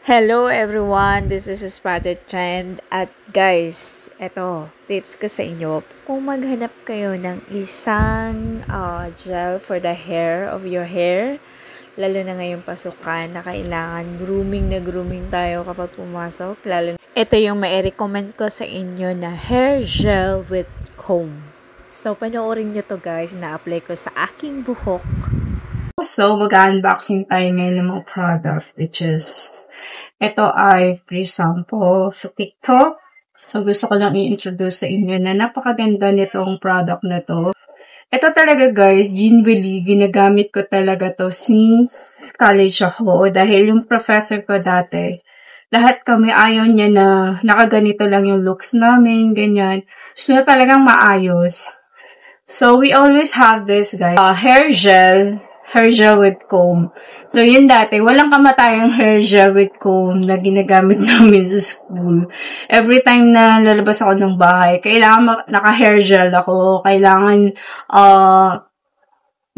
Hello everyone, this is Spotted Trend at guys, eto, tips ko sa inyo. Kung maghanap kayo ng isang gel for the hair of your hair, lalo na ngayong pasukan na kailangan grooming tayo kapag pumasok, ito yung mai-recommend ko sa inyo na hair gel with comb. So, panoorin nyo to guys, na-apply ko sa aking buhok. So, mag-unboxing tayo ngayon ng mga product, which is, ito ay free sample sa TikTok. So, gusto ko lang i-introduce sa inyo na napakaganda nitong product na to. Ito talaga guys, genuinely, ginagamit ko talaga to since college ako. Dahil yung professor ko dati, lahat kami ayaw niya na nakaganito lang yung looks namin, ganyan. Gusto niya talagang maayos. So, we always have this guys, hair gel with comb. So, yun dati, walang kamatayang hair gel with comb na ginagamit namin sa school. Every time na lalabas ako ng bahay, kailangan naka-hair gel ako, kailangan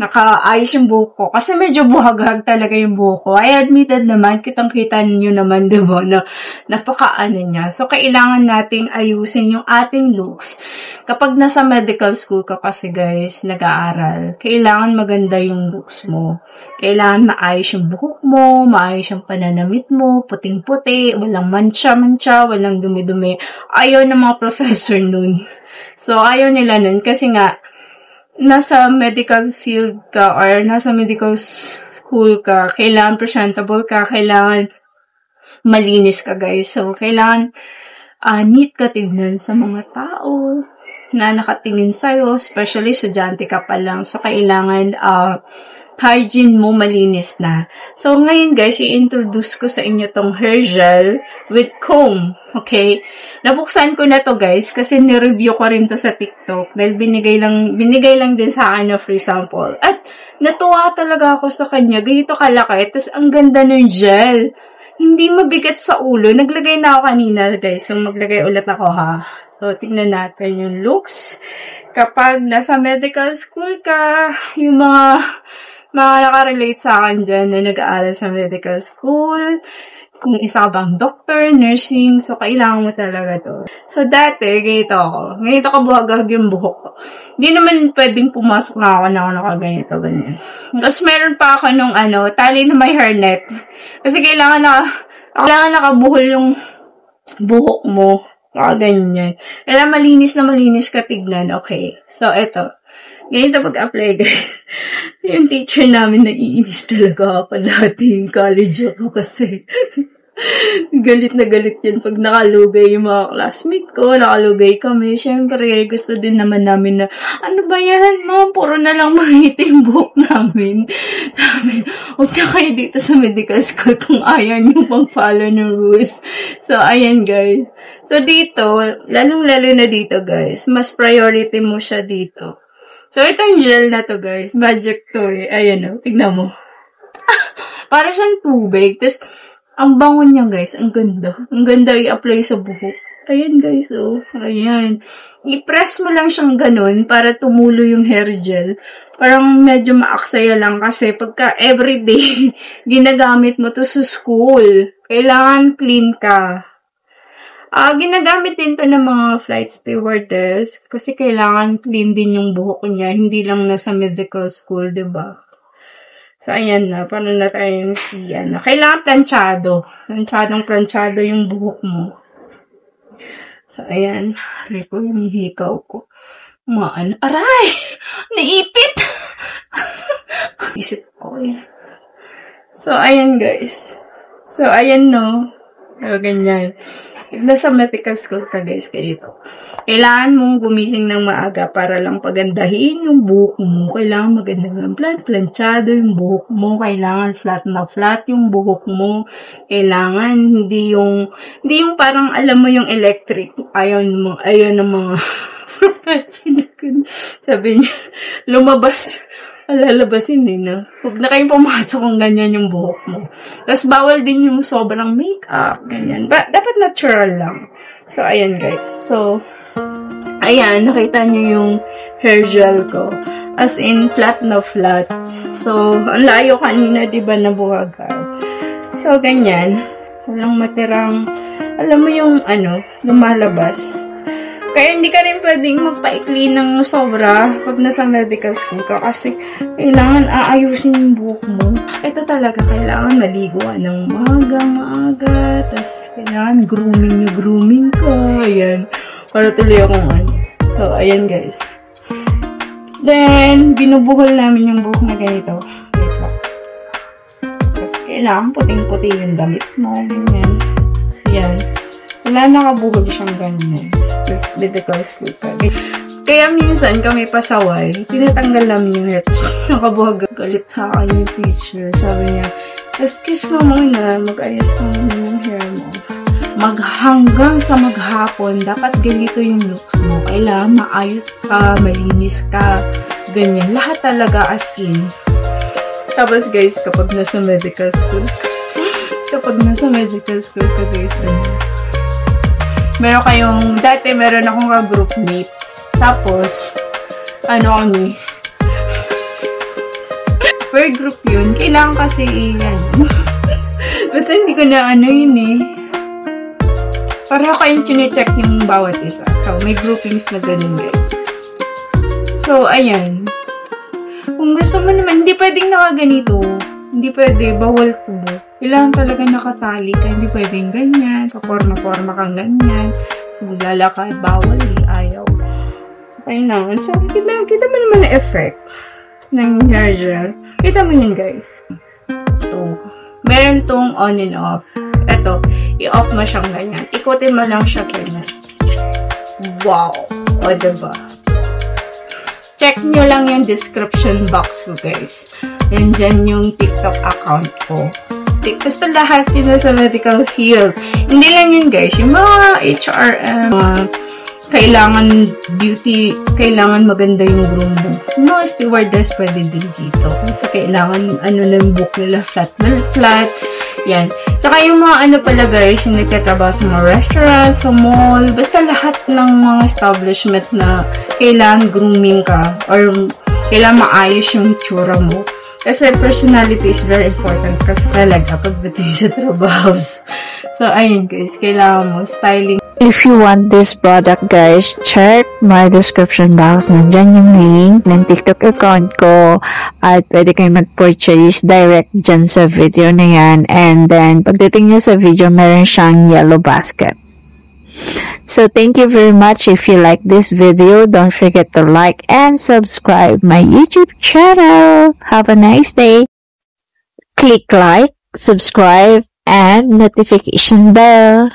naka-ayos yung buhok ko. Kasi medyo buhag-hag talaga yung buhok ko. I admitted naman, kitang-kita nyo naman, diba, na napaka-ano niya. So, kailangan nating ayusin yung ating looks. Kapag nasa medical school ka kasi guys, nag-aaral, kailangan maganda yung looks mo. Kailangan maayos yung buhok mo, maayos yung pananamit mo, puting-puti, walang mancha-mancha, walang dumi-dumi. Ayaw ng mga professor nun. So, ayaw nila nun kasi nga, nasa medical field ka or nasa medical school ka, kailangan presentable ka, kailangan malinis ka guys. So, kailangan neat ka tignan sa mga tao na nakatingin sa'yo, especially estudyante ka pa lang. So, kailangan hygiene mo malinis na. So, ngayon guys, i-introduce ko sa inyo tong hair gel with comb. Okay? Nabuksan ko na to guys kasi ni-review ko rin to sa TikTok dahil binigay lang din sa akin na free sample. At natuwa talaga ako sa kanya. Ganito kalaki. Tapos ang ganda ng gel. Hindi mabigat sa ulo. Naglagay na ako kanina guys. So, maglagay ulit ako ha. So, tingnan natin yung looks. Kapag nasa medical school ka, yung mga nakarelate sa akin dyan na nag-aaral sa medical school, kung isa ka bang doctor, nursing, so kailangan mo talaga to. So dati, ganito ako. Ganito ka buhagag yung buhok ko. Hindi naman pwedeng pumasok na ako nakaganito, ganyan. Tapos meron pa ako nung tali na may hairnet. Kasi kailangan nakabuhol yung buhok mo. Ganyan. Kailangan malinis ka tignan. Okay. So, eto. Ganyan pag-apply, guys. Yung teacher namin, naiinis talaga ako dati yung college ako kasi galit na galit yan pag nakalugay yung mga classmate ko, nakalugay kami. Siyempre, gusto din naman namin na, ano ba yan, ma'am? Puro na lang mahitim buhok namin. Sabi, huwag na kayo dito sa medical school kung ayaw nyo pang-follow ng rules. So, ayan, guys. So, dito, lalong-lalo na dito, guys, mas priority mo siya dito. So, itong gel na to, guys. Magic to eh. Ayan o. Tignan mo. Para siyang tubig. Tapos, ang bango niya, guys. Ang ganda. Ang ganda i-apply sa buhok. Ayan, guys. Oh. Ayan. I-press mo lang siyang ganun para tumulo yung hair gel. Parang medyo maaksaya lang kasi pagka everyday ginagamit mo to sa school, kailangan clean ka. Ginagamit din to ng mga flight stewardess kasi kailangan clean din yung buhok niya, hindi lang nasa medical school, diba? So, ayan na. Paano na tayo siya na? Kailangan planchado. Planchado yung buhok mo. So, ayan. Aray ko, yung hikaw ko. Aray! Naipit! Isip ko yan. So, ayan guys. So, ayan no. So, ganyan. Nasa medical school ka guys, ganito. Kailangan mong gumising ng maaga para lang pagandahin yung buhok mo. Kailangan magandang planchado yung buhok mo. Kailangan flat na flat yung buhok mo. Kailangan hindi yung parang alam mo yung electric. Ayaw ng mga professor na sabi niya, lalabasin din na. Huwag na kayong pumasok kung ganyan yung buhok mo. Tapos, bawal din yung sobrang makeup, ganyan. Dapat natural lang. So, ayan guys. So, ayan, nakita nyo yung hair gel ko. As in, flat na flat. So, ang layo kanina, diba, na buhagan. So, ganyan. Walang matirang, alam mo yung lumalabas. Kaya hindi ka rin pwedeng magpaikli ng sobra pag nasa medical school ka kasi kailangan aayusin yung buhok mo. Ito talaga, kailangan maliguan ng maaga, tas kailangan grooming ka. Ayan. Para tuloy akong So, ayan guys. Then, binubuhol namin yung buhok na ganito. Wait lang. Tas kailangan puting-puti yung damit mo. Ganyan. So, yan. Wala nakabuhol siyang ganyan. Tapos, medical school ka. Kaya minsan, kami pasaway, tinatanggal namin yung hairs. Nakabuhag galit sa akin yung teacher. Sabi niya, excuse mo muna, mag-ayos ka muna yung hair mo. Hanggang sa maghapon, dapat ganito yung looks mo. Kailangan maayos ka, malinis ka, ganyan. Lahat talaga as in. Tapos guys, kapag nasa medical school ka guys, meron akong ka-groupmate. Tapos, kami, per group yun, kailangan kasi basta hindi ko na yun para ako yung chinecheck yung bawat isa. So, may groupings na ganun guys. So, ayan. Kung gusto mo naman, hindi pwedeng nakaganito. Hindi pwede, bawal tubo. Kailangan talaga nakatali ka. Hindi pwedeng ganyan. Paporma-porma kang ganyan. So, maglalakad, bawal ayaw. So, kailangan. So, kita mo naman na effect ng hair gel. Kita mo yun, guys. Ito. Meron tong on and off. Ito, i-off mo siyang ganyan. Ikutin mo lang siya ganyan. Wow! O, diba? Check nyo lang yung description box ko, guys. Yan dyan yung TikTok account ko. Basta lahat yun sa medical field. Hindi lang yun, guys. Yung mga HRM, kailangan beauty, kailangan maganda yung groom mo. Mga stewardess pwede din dito. Kasi kailangan, ng book nila, flat. Yan. Tsaka yung mga pala guys, yung nagtatrabaho sa mga restaurants, sa mall, basta lahat ng mga establishment na kailangan grooming ka or kailangan maayos yung itsura mo. Kasi personality is very important kasi talaga pagdating sa trabaho. So, ayun guys, kailangan mo styling. If you want this product, guys, check my description box. Nandyan yung link ng TikTok account ko at pwede kayo mag-purchase direct dyan sa video na yan. And then, pagdating nyo sa video, meron siyang yellow basket. So, thank you very much. If you like this video, don't forget to like and subscribe my YouTube channel. Have a nice day. Click like, subscribe, and notification bell.